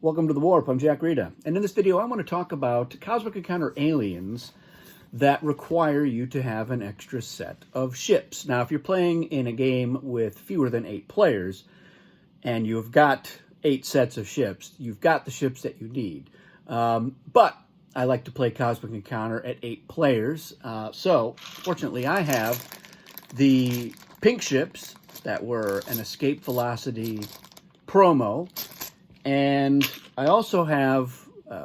Welcome to the Warp. I'm Jack Rita, and in this video I want to talk about Cosmic Encounter aliens that require you to have an extra set of ships. Now, if you're playing in a game with fewer than 8 players, and you've got 8 sets of ships, you've got the ships that you need. But I like to play Cosmic Encounter at 8 players, so fortunately I have the pink ships that were an Escape Velocity promo, and I also have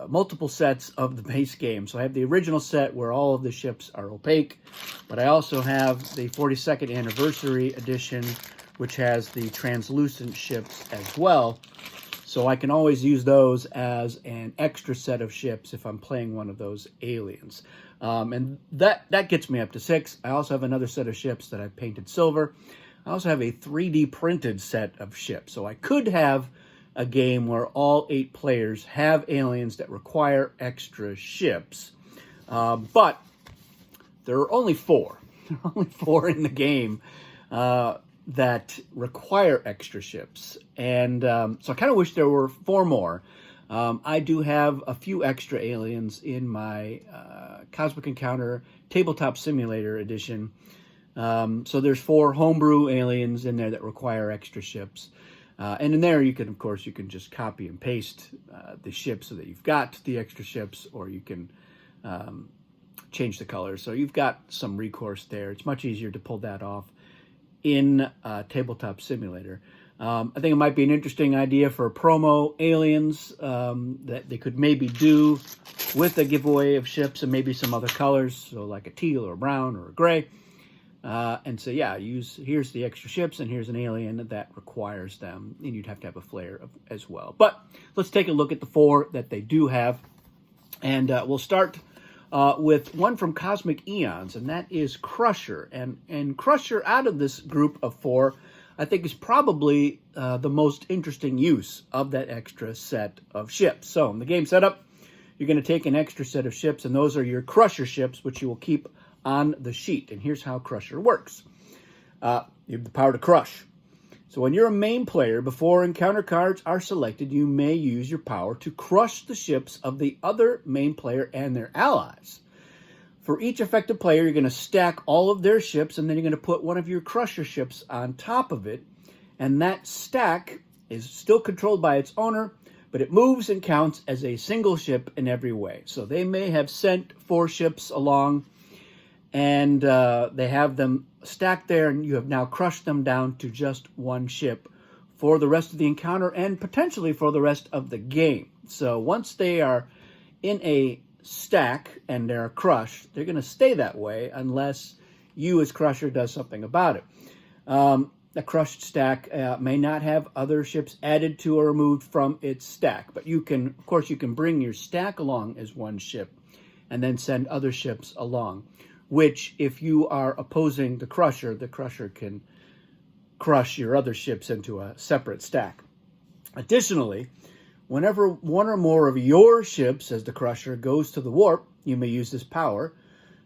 multiple sets of the base game. So I have the original set where all of the ships are opaque, but I also have the 42nd Anniversary Edition, which has the translucent ships as well. So I can always use those as an extra set of ships if I'm playing one of those aliens. And that gets me up to 6. I also have another set of ships that I've painted silver. I also have a 3D printed set of ships. So I could have a game where all 8 players have aliens that require extra ships. But there are only 4. There are only 4 in the game that require extra ships. And so I kind of wish there were 4 more. I do have a few extra aliens in my Cosmic Encounter Tabletop Simulator Edition. So there's 4 homebrew aliens in there that require extra ships. And in there, of course, you can just copy and paste the ships so that you've got the extra ships, or you can change the colors. So you've got some recourse there. It's much easier to pull that off in Tabletop Simulator. I think it might be an interesting idea for promo aliens that they could maybe do with a giveaway of ships and maybe some other colors, so like a teal or a brown or a gray. And so, yeah, here's the extra ships, and here's an alien that requires them, and you'd have to have a flare as well. But let's take a look at the 4 that they do have, and we'll start with one from Cosmic Eons, and that is Crusher. And Crusher, out of this group of 4, I think is probably the most interesting use of that extra set of ships. So in the game setup, you're going to take an extra set of ships, and those are your Crusher ships, which you will keep on the sheet. And here's how Crusher works. You have the power to crush. So when you're a main player, before encounter cards are selected, you may use your power to crush the ships of the other main player and their allies. For each effective player, you're going to stack all of their ships, and then you're going to put one of your Crusher ships on top of it. And that stack is still controlled by its owner, but it moves and counts as a single ship in every way. So they may have sent 4 ships along, and they have them stacked there, and you have now crushed them down to just 1 ship for the rest of the encounter and potentially for the rest of the game. So once they are in a stack and they're crushed, they're going to stay that way unless you as Crusher does something about it. The crushed stack may not have other ships added to or removed from its stack, but you can bring your stack along as 1 ship and then send other ships along, which, if you are opposing the Crusher can crush your other ships into a separate stack. Additionally, whenever 1 or more of your ships as the Crusher goes to the warp, you may use this power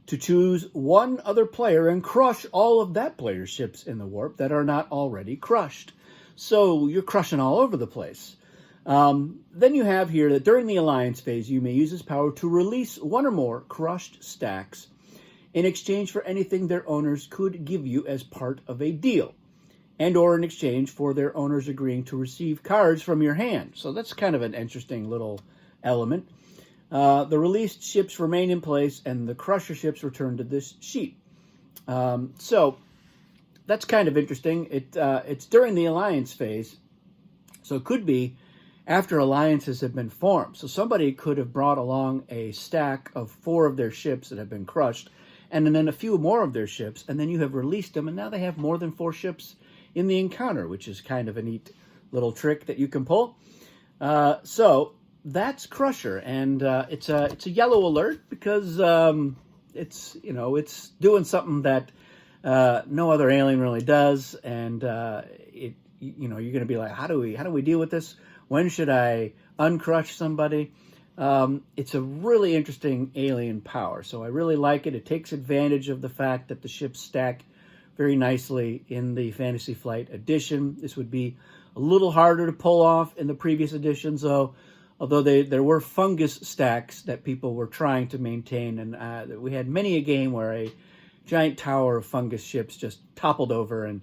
to choose 1 other player and crush all of that player's ships in the warp that are not already crushed. So you're crushing all over the place. Then you have here that during the alliance phase, you may use this power to release 1 or more crushed stacks in exchange for anything their owners could give you as part of a deal, and or in exchange for their owners agreeing to receive cards from your hand. So that's kind of an interesting little element. The released ships remain in place, and the Crusher ships return to this sheet. So that's kind of interesting. It's during the alliance phase, so it could be after alliances have been formed. So somebody could have brought along a stack of 4 of their ships that have been crushed, and then a few more of their ships, and then you have released them, and now they have more than 4 ships in the encounter, which is kind of a neat little trick that you can pull. So that's Crusher, and it's a yellow alert because it's doing something that no other alien really does, and you're going to be like, how do we deal with this? When should I uncrush somebody? It's a really interesting alien power, so I really like it. It takes advantage of the fact that the ships stack very nicely in the Fantasy Flight edition. This would be a little harder to pull off in the previous editions, though. although there were fungus stacks that people were trying to maintain, and we had many a game where a giant tower of fungus ships just toppled over, and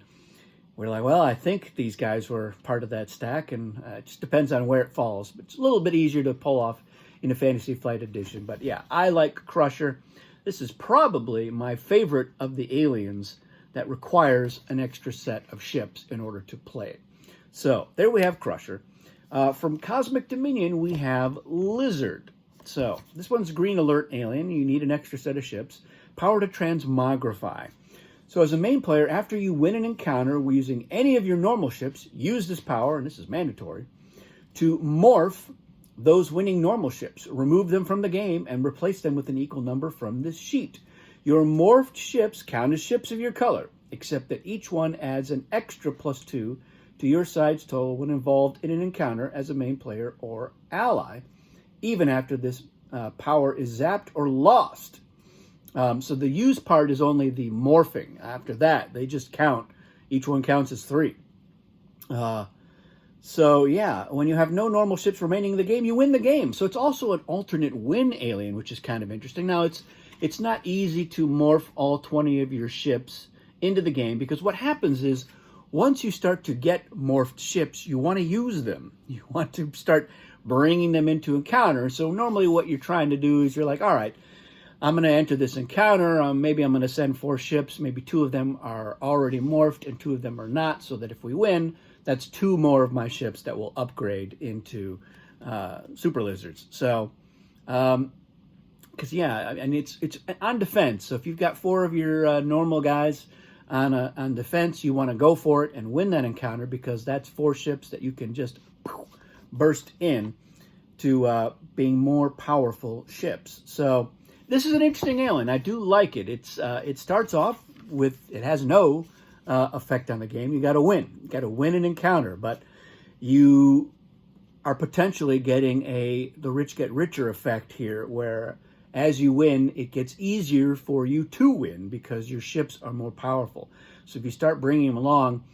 we're like, well, I think these guys were part of that stack, and it just depends on where it falls. But it's a little bit easier to pull off in a Fantasy Flight Edition. But yeah, I like Crusher. This is probably my favorite of the aliens that requires an extra set of ships in order to play it. So there we have Crusher. From Cosmic Dominion, we have Lizard. So this one's green alert alien. You need an extra set of ships. Power to transmogrify. So as a main player, after you win an encounter using any of your normal ships, use this power, and this is mandatory, to morph those winning normal ships. Remove them from the game and replace them with an equal number from this sheet. Your morphed ships count as ships of your color, except that each one adds an extra +2 to your side's total when involved in an encounter as a main player or ally, even after this power is zapped or lost. So the use part is only the morphing. After that, they just count. Each one counts as 3. So yeah, when you have no normal ships remaining in the game, you win the game. So it's also an alternate win alien, which is kind of interesting. Now, it's not easy to morph all 20 of your ships into the game, because what happens is once you start to get morphed ships, you want to use them. You want to start bringing them into encounters. So normally what you're trying to do is you're like, all right, I'm going to enter this encounter. Maybe I'm going to send 4 ships. Maybe 2 of them are already morphed and 2 of them are not, so that if we win, that's 2 more of my ships that will upgrade into super lizards. So, because yeah, and it's on defense. So if you've got 4 of your normal guys on defense, you want to go for it and win that encounter, because that's 4 ships that you can just burst in to being more powerful ships. So this is an interesting alien. I do like it. It starts off with, it has no effect on the game. You got to win. You got to win an encounter, but you are potentially getting the rich get richer effect here, where as you win, it gets easier for you to win because your ships are more powerful. So if you start bringing them along,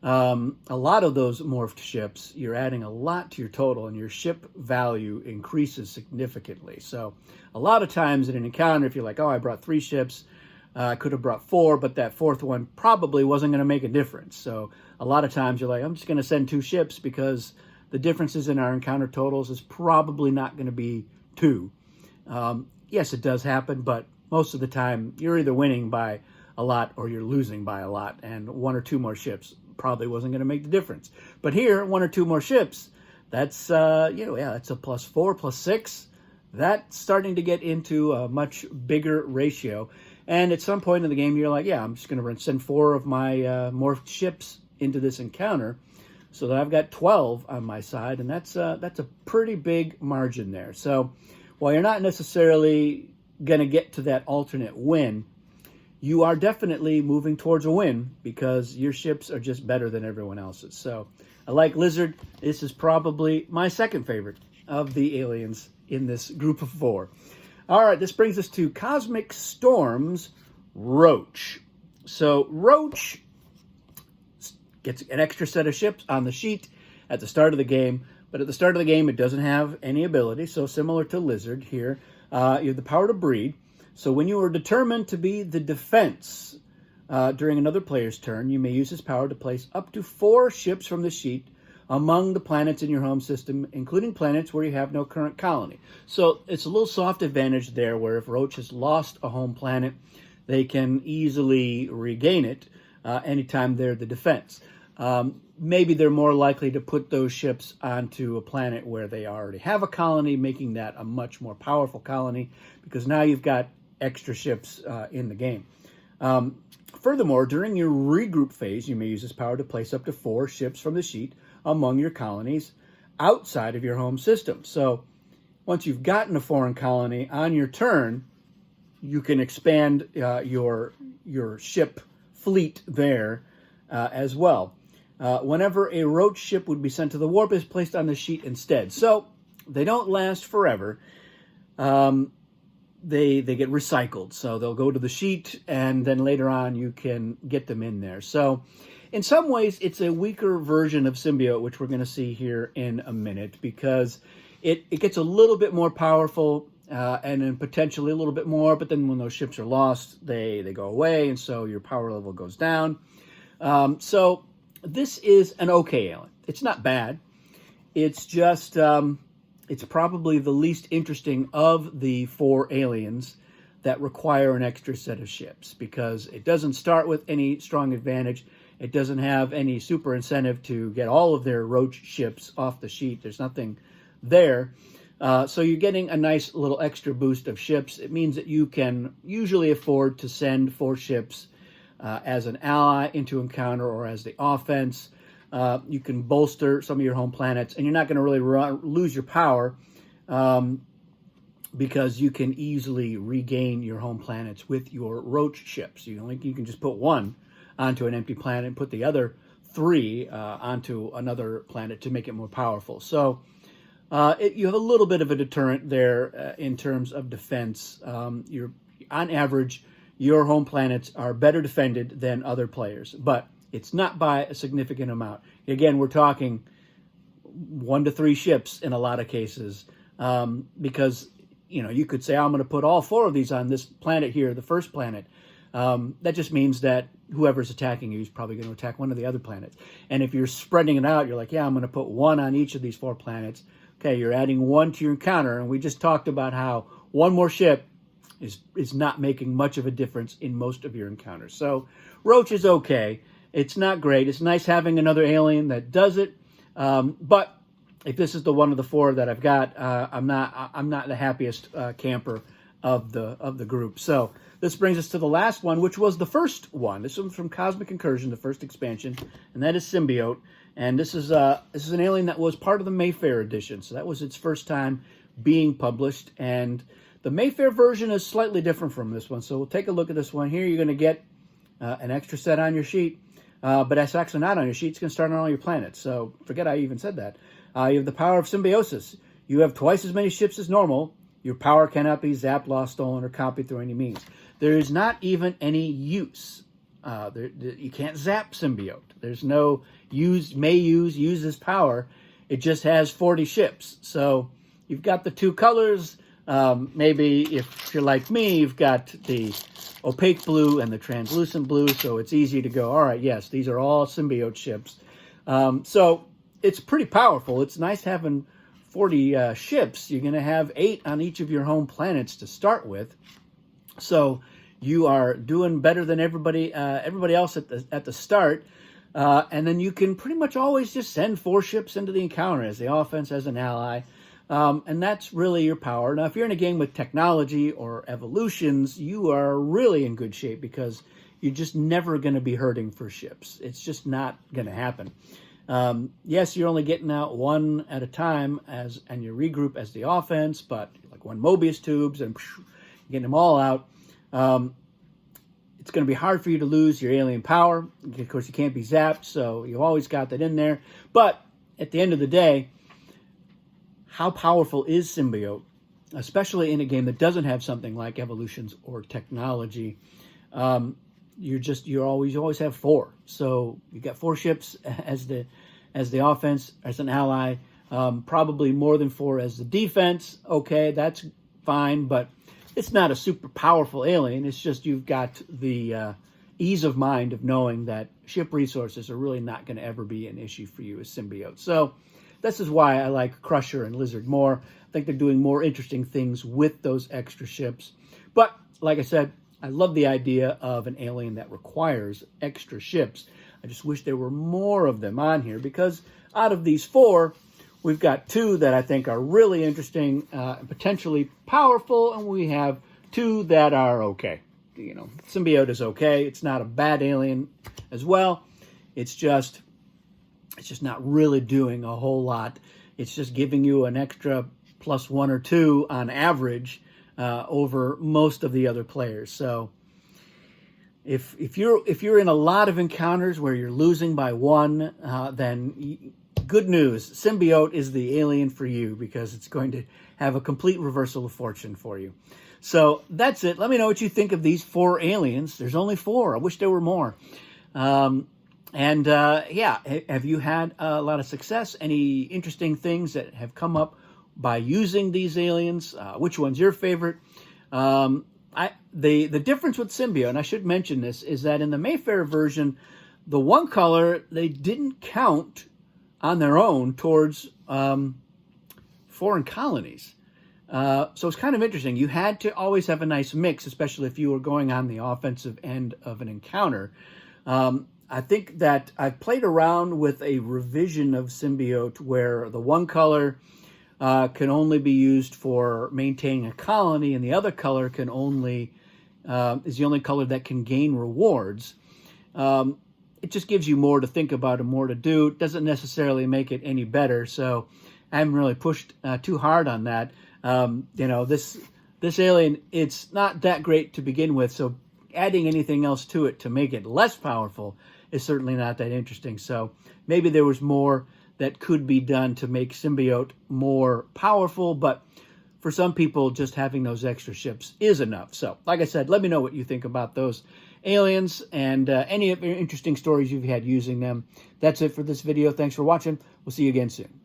a lot of those morphed ships, you're adding a lot to your total, and your ship value increases significantly. So a lot of times in an encounter, if you're like, oh, I brought 3 ships, I could have brought 4, but that 4th one probably wasn't going to make a difference. So a lot of times you're like, I'm just going to send 2 ships because the differences in our encounter totals is probably not going to be 2. Yes, it does happen, but most of the time you're either winning by a lot or you're losing by a lot, and 1 or 2 more ships probably wasn't going to make the difference. But here, 1 or 2 more ships, that's that's a +4, +6. That's starting to get into a much bigger ratio. And at some point in the game, you're like, yeah, I'm just going to send 4 of my morphed ships into this encounter, so that I've got 12 on my side, and that's a pretty big margin there. So while you're not necessarily going to get to that alternate win, you are definitely moving towards a win because your ships are just better than everyone else's. So I like Lizard. This is probably my second favorite of the aliens in this group of 4. All right, this brings us to Cosmic Storm's Roach. So Roach gets an extra set of ships on the sheet at the start of the game, but at the start of the game, it doesn't have any ability. So similar to Lizard here, you have the power to breed. So when you are determined to be the defense during another player's turn, you may use this power to place up to 4 ships from the sheet among the planets in your home system, including planets where you have no current colony. So it's a little soft advantage there, where if Roach has lost a home planet, they can easily regain it anytime they're the defense. Maybe they're more likely to put those ships onto a planet where they already have a colony, making that a much more powerful colony, because now you've got extra ships in the game. Furthermore, during your regroup phase, you may use this power to place up to 4 ships from the sheet among your colonies outside of your home system. So once you've gotten a foreign colony on your turn, you can expand your ship fleet there as well. Whenever a Roach ship would be sent to the warp, is placed on the sheet instead. So they don't last forever. They get recycled. So they'll go to the sheet, and then later on you can get them in there. So in some ways, it's a weaker version of Symbiote, which we're going to see here in a minute, because it gets a little bit more powerful, and then potentially a little bit more, but then when those ships are lost, they go away, and so your power level goes down. So this is an okay alien. It's not bad. It's just, it's probably the least interesting of the 4 aliens that require an extra set of ships, because it doesn't start with any strong advantage. It doesn't have any super incentive to get all of their roach ships off the sheet. There's nothing there. So you're getting a nice little extra boost of ships. It means that you can usually afford to send 4 ships as an ally into encounter or as the offense. You can bolster some of your home planets, and you're not going to really lose your power, because you can easily regain your home planets with your roach ships. You can just put 1 onto an empty planet and put the other 3 onto another planet to make it more powerful. So you have a little bit of a deterrent there in terms of defense. On average, your home planets are better defended than other players, but it's not by a significant amount. Again, we're talking 1 to 3 ships in a lot of cases, because you could say, I'm going to put all 4 of these on this planet here, the first planet. That just means that whoever's attacking you is probably going to attack one of the other planets. And if you're spreading it out, you're like, yeah, I'm going to put 1 on each of these 4 planets. Okay, you're adding 1 to your encounter, and we just talked about how 1 more ship is not making much of a difference in most of your encounters. So Roach is okay. It's not great. It's nice having another alien that does it, but if this is the one of the 4 that I've got, I'm not the happiest camper of the group. So this brings us to the last one, which was the first one. This one's from Cosmic Incursion, the first expansion, and that is Symbiote. And this is an alien that was part of the Mayfair edition, so that was its first time being published. And the Mayfair version is slightly different from this one, so we'll take a look at this one here. You're going to get an extra set on your sheet, but that's actually not on your sheet. It's going to start on all your planets, so forget I even said that. You have the power of symbiosis. You have twice as many ships as normal. Your power cannot be zapped, lost, stolen, or copied through any means. There is not even any use. You can't zap symbiote. There's no use this power. It just has 40 ships. So you've got the 2 colors. Maybe if you're like me, you've got the opaque blue and the translucent blue. So it's easy to go, all right, yes, these are all symbiote ships. So it's pretty powerful. It's nice having 40 ships. You're going to have 8 on each of your home planets to start with. So you are doing better than everybody else at the start. And then you can pretty much always just send 4 ships into the encounter as the offense, as an ally. And that's really your power. Now, if you're in a game with technology or evolutions, you are really in good shape, because you're just never going to be hurting for ships. It's just not going to happen. Yes, you're only getting out 1 at a time and you regroup as the offense, but like 1 Mobius tubes and getting them all out. It's going to be hard for you to lose your alien power. Of course, you can't be zapped, so you've always got that in there. But at the end of the day, how powerful is Symbiote, especially in a game that doesn't have something like evolutions or technology? You always have 4. So you got 4 ships as the offense, as an ally, probably more than 4 as the defense. Okay, that's fine, but it's not a super powerful alien. It's just you've got the ease of mind of knowing that ship resources are really not going to ever be an issue for you as Symbiote. So this is why I like Crusher and Lizard more. I think they're doing more interesting things with those extra ships. But like I said, I love the idea of an alien that requires extra ships. I just wish there were more of them on here, because out of these 4, we've got 2 that I think are really interesting, potentially powerful, and we have 2 that are okay. Symbiote is okay. It's not a bad alien as well. It's just not really doing a whole lot. It's just giving you an extra +1 or 2 on average over most of the other players. So if you're in a lot of encounters where you're losing by 1, then good news, Symbiote is the alien for you, because it's going to have a complete reversal of fortune for you. So that's it. Let me know what you think of these 4 aliens. There's only 4. I wish there were more. Yeah, have you had a lot of success? Any interesting things that have come up by using these aliens. Which one's your favorite? The difference with Symbiote, and I should mention this, is that in the Mayfair version, the one color, they didn't count on their own towards foreign colonies. So it's kind of interesting. You had to always have a nice mix, especially if you were going on the offensive end of an encounter. I think that I've played around with a revision of Symbiote where the one color can only be used for maintaining a colony, and the other color can only is the only color that can gain rewards. It just gives you more to think about and more to do. It doesn't necessarily make it any better, so I haven't really pushed too hard on that. This alien, it's not that great to begin with, so adding anything else to it to make it less powerful is certainly not that interesting. So maybe there was more that could be done to make Symbiote more powerful, but for some people, just having those extra ships is enough. So, like I said, let me know what you think about those aliens and any interesting stories you've had using them. That's it for this video. Thanks for watching. We'll see you again soon.